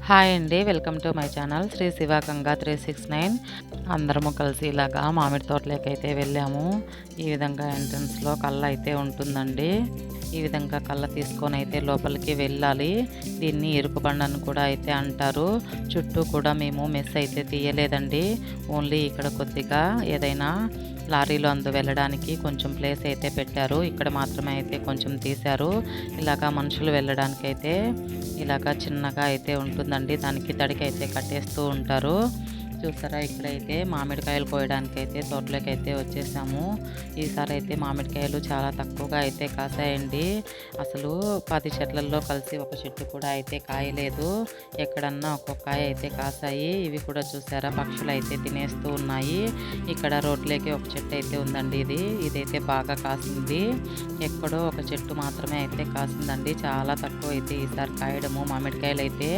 Hi అండి. Welcome to my channel Sri Shiva Ganga 369. అందరము కలిసి ఇలాగా మామిడి తోటలోకైతే వెళ్ళాము. ఈ విధంగా ఎంట్రన్స్లో కళ్ళ అయితే ఉంటుందండి. ఈ విధంగా కళ్ళ తీసుకొని అయితే లోపలికి వెళ్ళాలి. దీన్ని ఎరుకు బండ అని కూడా అయితే అంటారు. చుట్టూ కూడా మేము మెస్ అయితే తీయలేదండి. ఓన్లీ ఇక్కడ కొద్దిగా ఏదైనా లారీలో అందు వెళ్ళడానికి కొంచెం ప్లేస్ అయితే పెట్టారు. ఇక్కడ మాత్రమే అయితే కొంచెం తీశారు. ఇలాగా మనుషులు వెళ్ళడానికి అయితే ఇలాగా చిన్నగా అయితే ఉంటుందండి. దానికి తడికి అయితే కట్టేస్తూ ఉంటారు. చూస్తారా, ఇక్కడైతే మామిడికాయలు కోయడానికి అయితే తోటలోకి అయితే వచ్చేసాము. ఈసారి అయితే మామిడికాయలు చాలా తక్కువగా అయితే కాసాయండి. అసలు 10 చెట్లలో కలిసి ఒక చెట్టు కూడా అయితే కాయలేదు. ఎక్కడన్నా ఒక్కొక్క కాయ అయితే కాసాయి. ఇవి కూడా చూసారా, పక్షులు అయితే తినేస్తూ ఉన్నాయి. ఇక్కడ రోడ్లోకి ఒక చెట్టు అయితే ఉందండి. ఇదైతే బాగా కాసింది. ఎక్కడో ఒక చెట్టు మాత్రమే అయితే కాసిందండి. చాలా తక్కువ అయితే ఈసారి కాయడము. మామిడికాయలు అయితే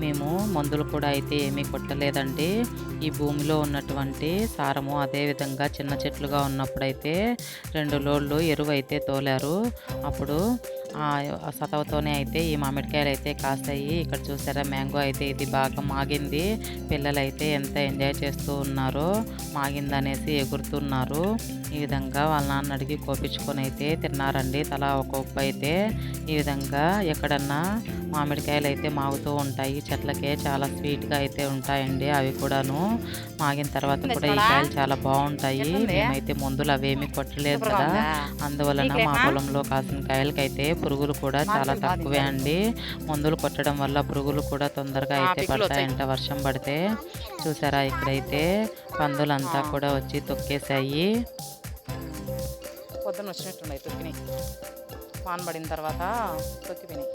మేము మందులు కూడా అయితే ఏమీ కొట్టలేదండి. ఈ భూమిలో ఉన్నటువంటి సారము, అదేవిధంగా చిన్న చెట్లుగా ఉన్నప్పుడైతే 2 లోడ్లు ఎరువు అయితే తోలారు. అప్పుడు ఆ సతవతోనే అయితే ఈ మామిడికాయలు అయితే కాస్తాయి. ఇక్కడ చూసారా, మ్యాంగో అయితే ఇది బాగా మాగింది. పిల్లలు అయితే ఎంత ఎంజాయ్ చేస్తూ ఉన్నారో, మాగిందనేసి ఎగురుతున్నారు. ఈ విధంగా వాళ్ళ నాన్న అడిగి కోపించుకొని అయితే తిన్నారండి. తలా ఒక ఉప్పు అయితే. ఈ విధంగా ఎక్కడన్నా మామిడికాయలు అయితే మాగుతూ ఉంటాయి. చెట్లకే చాలా స్వీట్గా అయితే ఉంటాయండి. అవి కూడాను మాగిన తర్వాత కూడా ఈ కాయలు చాలా బాగుంటాయి. మేమైతే మందులు అవేమీ కొట్టలేదు కదా, అందువలన మా పొలంలో కాసిన కాయలకైతే పురుగులు కూడా చాలా తక్కువే అండి. మందులు కొట్టడం వల్ల పురుగులు కూడా తొందరగా అయితే పడతాయంట వర్షం పడితే. చూసారా, ఇక్కడైతే పందులంతా కూడా వచ్చి తొక్కేశాయి. పొద్దున్న వచ్చినట్టున్నాయి, తొక్కినాయి. వాన పడిన తర్వాత తొక్కిపోయినాయి.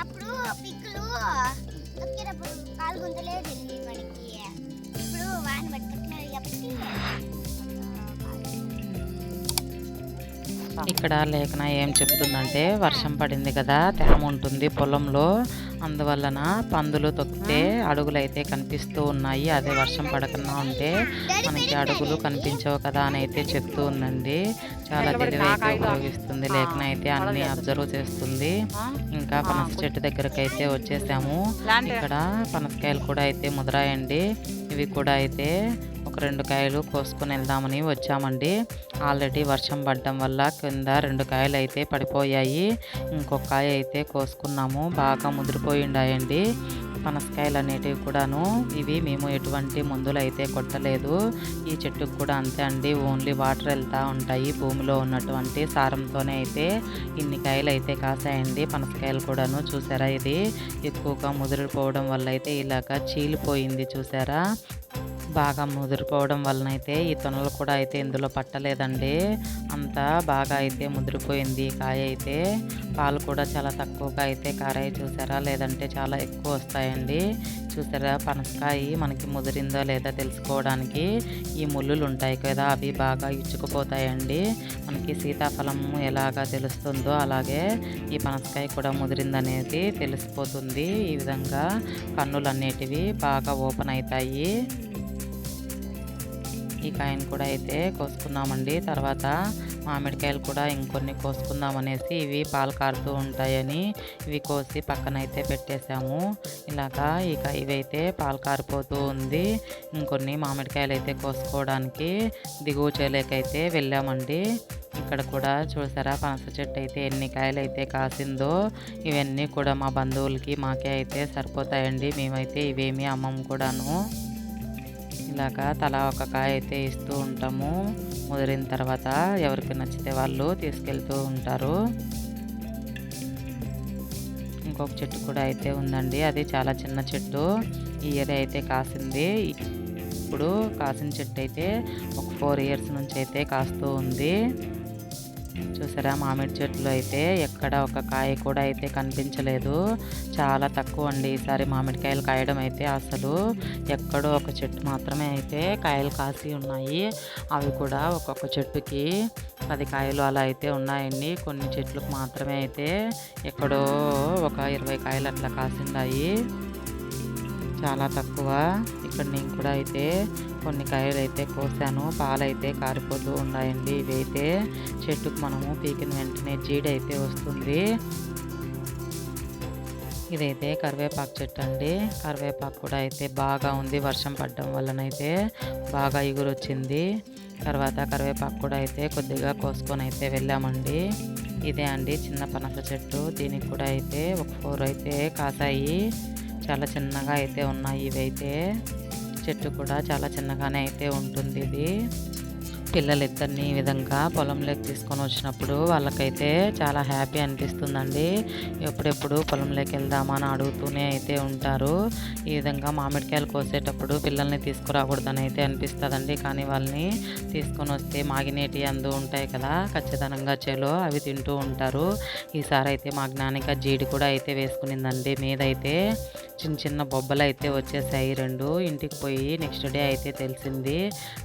అప్పుడు పిక్కులు తొక్కేటప్పుడు కాలు గుంతలేదు మనకి. ఇప్పుడు వాన పడి తొక్కినాయి కాబట్టి ఇక్కడ లేఖన ఏం చెప్తుందంటే, వర్షం పడింది కదా, తేమ ఉంటుంది పొలంలో, అందువలన పందులు తొక్కితే అడుగులు అయితే కనిపిస్తూ ఉన్నాయి. అదే వర్షం పడకుండా ఉంటే మనకి అడుగులు కనిపించవు కదా అని అయితే చెప్తూ ఉందండి. చాలా తెలివి అయితే ఉపయోగిస్తుంది లేఖన అయితే, అన్ని అబ్జర్వ్ చేస్తుంది. ఇంకా పనస చెట్టు దగ్గరకు అయితే వచ్చేసాము. ఇక్కడ పనసకాయలు కూడా అయితే ముదరాయండి. ఇవి కూడా అయితే ఒక 2 కాయలు కోసుకొని వెళ్దామని వచ్చామండి. ఆల్రెడీ వర్షం పడడం వల్ల కింద 2 కాయలు అయితే పడిపోయాయి. ఇంకొక కాయ అయితే కోసుకున్నాము. బాగా ముదిరిపోయి ఉండాయండి పనసకాయలు అనేటివి కూడాను. ఇవి మేము ఎటువంటి మందులు అయితే కొట్టలేదు. ఈ చెట్టుకు కూడా అంతే అండి. ఓన్లీ వాటర్ వెళ్తూ ఉంటాయి. భూమిలో ఉన్నటువంటి సారంతోనే అయితే ఇన్ని కాయలు అయితే కాసాయండి. పనసకాయలు కూడాను చూసారా, ఇది ఎక్కువగా ముదిరిపోవడం వల్ల అయితే ఇలాగా చీలిపోయింది. చూసారా, బాగా ముదిరిపోవడం వలన అయితే ఈ తొనలు కూడా అయితే ఇందులో పట్టలేదండి. అంతా బాగా అయితే ముదిరిపోయింది కాయ అయితే. పాలు కూడా చాలా తక్కువగా అయితే కారాయి. చూసారా, లేదంటే చాలా ఎక్కువ వస్తాయండి. చూసారా, పనసకాయ మనకి ముదిరిందో లేదా తెలుసుకోవడానికి ఈ ముళ్ళులు ఉంటాయి కదా, అవి బాగా ఇచ్చుకుపోతాయండి. మనకి సీతాఫలం ఎలాగా తెలుస్తుందో అలాగే ఈ పనసకాయ కూడా ముదిరిందనేది తెలిసిపోతుంది. ఈ విధంగా కన్నులు అనేటివి బాగా ఓపెన్ అవుతాయి. ఈ కాయను కూడా అయితే కోసుకున్నామండి. తర్వాత మామిడికాయలు కూడా ఇంకొన్ని కోసుకుందాం అనేసి ఇవి పాలు కారుతూ ఉంటాయని ఇవి కోసి పక్కన అయితే పెట్టేశాము. ఇలాగా ఇవైతే పాలు కారిపోతూ ఉంది. ఇంకొన్ని మామిడికాయలు అయితే కోసుకోవడానికి దిగువ చేలేకైతే వెళ్ళామండి. ఇక్కడ కూడా చూసారా, పనస చెట్టు అయితే ఎన్ని కాయలు అయితే కాసిందో. ఇవన్నీ కూడా మా బంధువులకి మాకే అయితే సరిపోతాయండి. మేమైతే ఇవేమీ అమ్మము కూడాను. ఇలాగా తలా ఒక కాయ అయితే ఇస్తూ ఉంటాము. ముదిరిన తర్వాత ఎవరికి నచ్చితే వాళ్ళు తీసుకెళ్తూ ఉంటారు. ఇంకొక చెట్టు కూడా అయితే ఉందండి. అది చాలా చిన్న చెట్టు. ఈ ఇయర్ అయితే కాసింది. ఇప్పుడు కాసిన చెట్టు అయితే ఒక 4 ఇయర్స్ నుంచి అయితే కాస్తూ ఉంది. చూసారా, మామిడి చెట్లు అయితే ఎక్కడ ఒక కాయ కూడా అయితే కనిపించలేదు. చాలా తక్కువ అండి ఈసారి మామిడికాయలు కాయడం అయితే. అసలు ఎక్కడో ఒక చెట్టు మాత్రమే అయితే కాయలు కాసి ఉన్నాయి. అవి కూడా ఒక్కొక్క చెట్టుకి 10 కాయలు అలా అయితే ఉన్నాయండి. కొన్ని చెట్లకు మాత్రమే అయితే ఎక్కడో ఒక 20 కాయలు అట్లా కాసిండాయి. చాలా తక్కువ. ఇక్కడ నేను కూడా అయితే కొన్ని కాయలు అయితే కోసాను. పాలైతే కారిపోతూ ఉన్నాయండి. ఇవైతే చెట్టుకు మనము పీకిన వెంటనే జీడి అయితే వస్తుంది. ఇదైతే కరివేపాకు చెట్టు అండి. కరివేపాకు కూడా అయితే బాగా ఉంది, వర్షం పడడం వల్లనైతే బాగా ఇగురు వచ్చింది. తర్వాత కరివేపాకు కూడా అయితే కొద్దిగా కోసుకొని అయితే వెళ్ళామండి. ఇదే అండి చిన్న పనస చెట్టు. దీనికి కూడా అయితే ఒక 4 అయితే కాసాయి. చాలా చిన్నగా అయితే ఉన్నాయి ఇవైతే. చెట్టు కూడా చాలా చిన్నగానే అయితే ఉంటుంది ఇది. పిల్లలిద్దరిని ఈ విధంగా పొలంలోకి తీసుకొని వచ్చినప్పుడు వాళ్ళకైతే చాలా హ్యాపీ అనిపిస్తుందండి. ఎప్పుడెప్పుడు పొలంలోకి వెళ్దామా అని అడుగుతూనే అయితే ఉంటారు. ఈ విధంగా మామిడికాయలు కోసేటప్పుడు పిల్లల్ని తీసుకురాకూడదని అయితే అనిపిస్తుందండి. కానీ వాళ్ళని తీసుకొని వస్తే మాగినేటి అందు ఉంటాయి కదా, ఖచ్చితంగా చెలో అవి తింటూ ఉంటారు. ఈసారి అయితే మా జ్ఞానిక జీడి కూడా అయితే వేసుకునిందండి. మీదైతే చిన్న చిన్న బొబ్బలు అయితే వచ్చేసాయి 2. ఇంటికి పోయి నెక్స్ట్ డే అయితే తెలిసింది.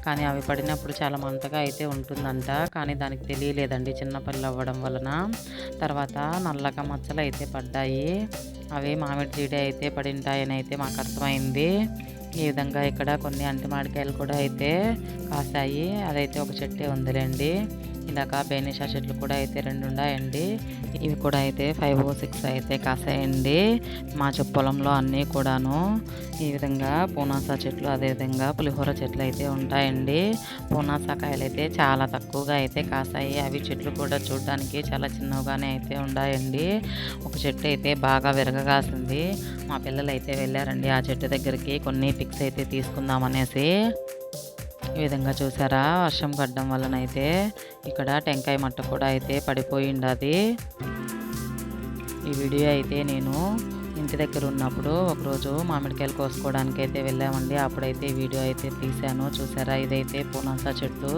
కానీ అవి పడినప్పుడు చాలా మంటగా అయితే ఉంటుందంట. కానీ దానికి తెలియలేదండి చిన్నపిల్ల అవ్వడం వలన. తర్వాత నల్లగా మచ్చలు అయితే పడ్డాయి. అవి మామిడి జీడి అయితే పడింటాయని అయితే మాకు అర్థమైంది. ఈ విధంగా ఇక్కడ కొన్ని అంటి మామిడికాయలు కూడా అయితే కాసాయి. అదైతే ఒక చెట్టే ఉందిలేండి. ఇలాగా బేనిషా చెట్లు కూడా అయితే 2 ఉన్నాయండి. ఇవి కూడా అయితే 5 or 6 అయితే కాసాయండి. మా పొలంలో అన్నీ కూడాను ఈ విధంగా పూనాసా చెట్లు, అదేవిధంగా పులిహోర చెట్లు అయితే ఉంటాయండి. పూనాసా కాయలు అయితే చాలా తక్కువగా అయితే కాసాయి. అవి చెట్లు కూడా చూడడానికి చాలా చిన్నగానే అయితే ఉన్నాయండి. ఒక చెట్టు అయితే బాగా విరగగాసింది. మా పిల్లలు అయితే వెళ్ళారండి ఆ చెట్టు దగ్గరికి కొన్ని పిక్స్ అయితే తీసుకుందామనేసి. ఈ విధంగా చూసారా, వర్షం పడడం వలనైతే ఇక్కడ టెంకాయ మట్ట కూడా అయితే పడిపోయింది. ఈ వీడియో అయితే నేను ఇంటి దగ్గర ఉన్నప్పుడు ఒకరోజు మామిడికాయలు కోసుకోవడానికి అయితే వెళ్ళామండి. అప్పుడైతే వీడియో అయితే తీశాను. చూసారా, ఇదైతే పూనాసా చెట్టు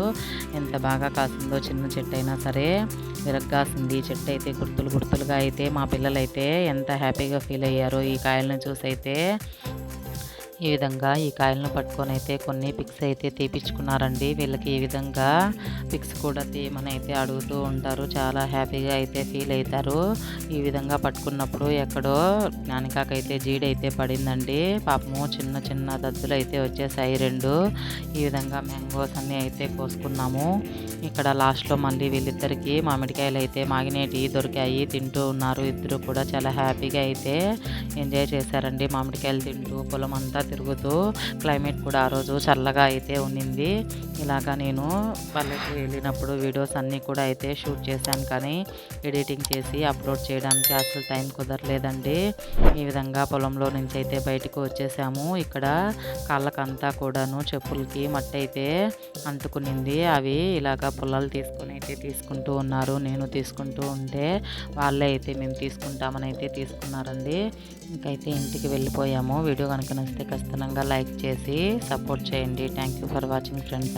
ఎంత బాగా కాసిందో. చిన్న చెట్టు అయినా సరే విరగ్గాసింది. ఈ చెట్టు అయితే గుర్తులుగా అయితే మా పిల్లలైతే ఎంత హ్యాపీగా ఫీల్ అయ్యారో ఈ కాయలను చూసి అయితే. ఈ విధంగా ఈ కాయలను పట్టుకొని అయితే కొన్ని పిక్స్ అయితే తీపించుకున్నారండి. వీళ్ళకి ఈ విధంగా పిక్స్ కూడా తీయమని అయితే అడుగుతూ ఉంటారు. చాలా హ్యాపీగా అయితే ఫీల్ అవుతారు. ఈ విధంగా పట్టుకున్నప్పుడు ఎక్కడో జ్ఞానికాకైతే జీడైతే పడిందండి. పాపము చిన్న చిన్న దద్దులు అయితే వచ్చేసాయి 2. ఈ విధంగా మ్యాంగోస్ అన్నీ అయితే కోసుకున్నాము. ఇక్కడ లాస్ట్లో మళ్ళీ వీళ్ళిద్దరికి మామిడికాయలు అయితే మాగినేటి దొరికాయి. తింటూ ఉన్నారు. ఇద్దరు కూడా చాలా హ్యాపీగా అయితే ఎంజాయ్ చేశారండి. మామిడికాయలు తింటూ పొలం అంతా తిరుగుతూ. క్లైమేట్ కూడా ఆ రోజు చల్లగా అయితే ఉన్నింది. ఇలాగా నేను వాళ్ళకి వెళ్ళినప్పుడు వీడియోస్ అన్నీ కూడా అయితే షూట్ చేశాను. కానీ ఎడిటింగ్ చేసి అప్లోడ్ చేయడానికి అసలు టైం కుదరలేదండి. ఈ విధంగా పొలంలో నుంచి అయితే బయటకు వచ్చేసాము. ఇక్కడ కాళ్ళకంతా కూడాను చెప్పులకి మట్టి అయితే అంటుకునింది. అవి ఇలాగా పొలాలు తీసుకొని అయితే తీసుకుంటూ ఉన్నారు. నేను తీసుకుంటూ ఉంటే వాళ్ళే అయితే మేము తీసుకుంటామని అయితే తీసుకున్నారండి. ఇంకైతే ఇంటికి వెళ్ళిపోయాము. వీడియో కనుక నచ్చితే ఖచ్చితంగా లైక్ చేసి సపోర్ట్ చేయండి. Thank you for watching friends.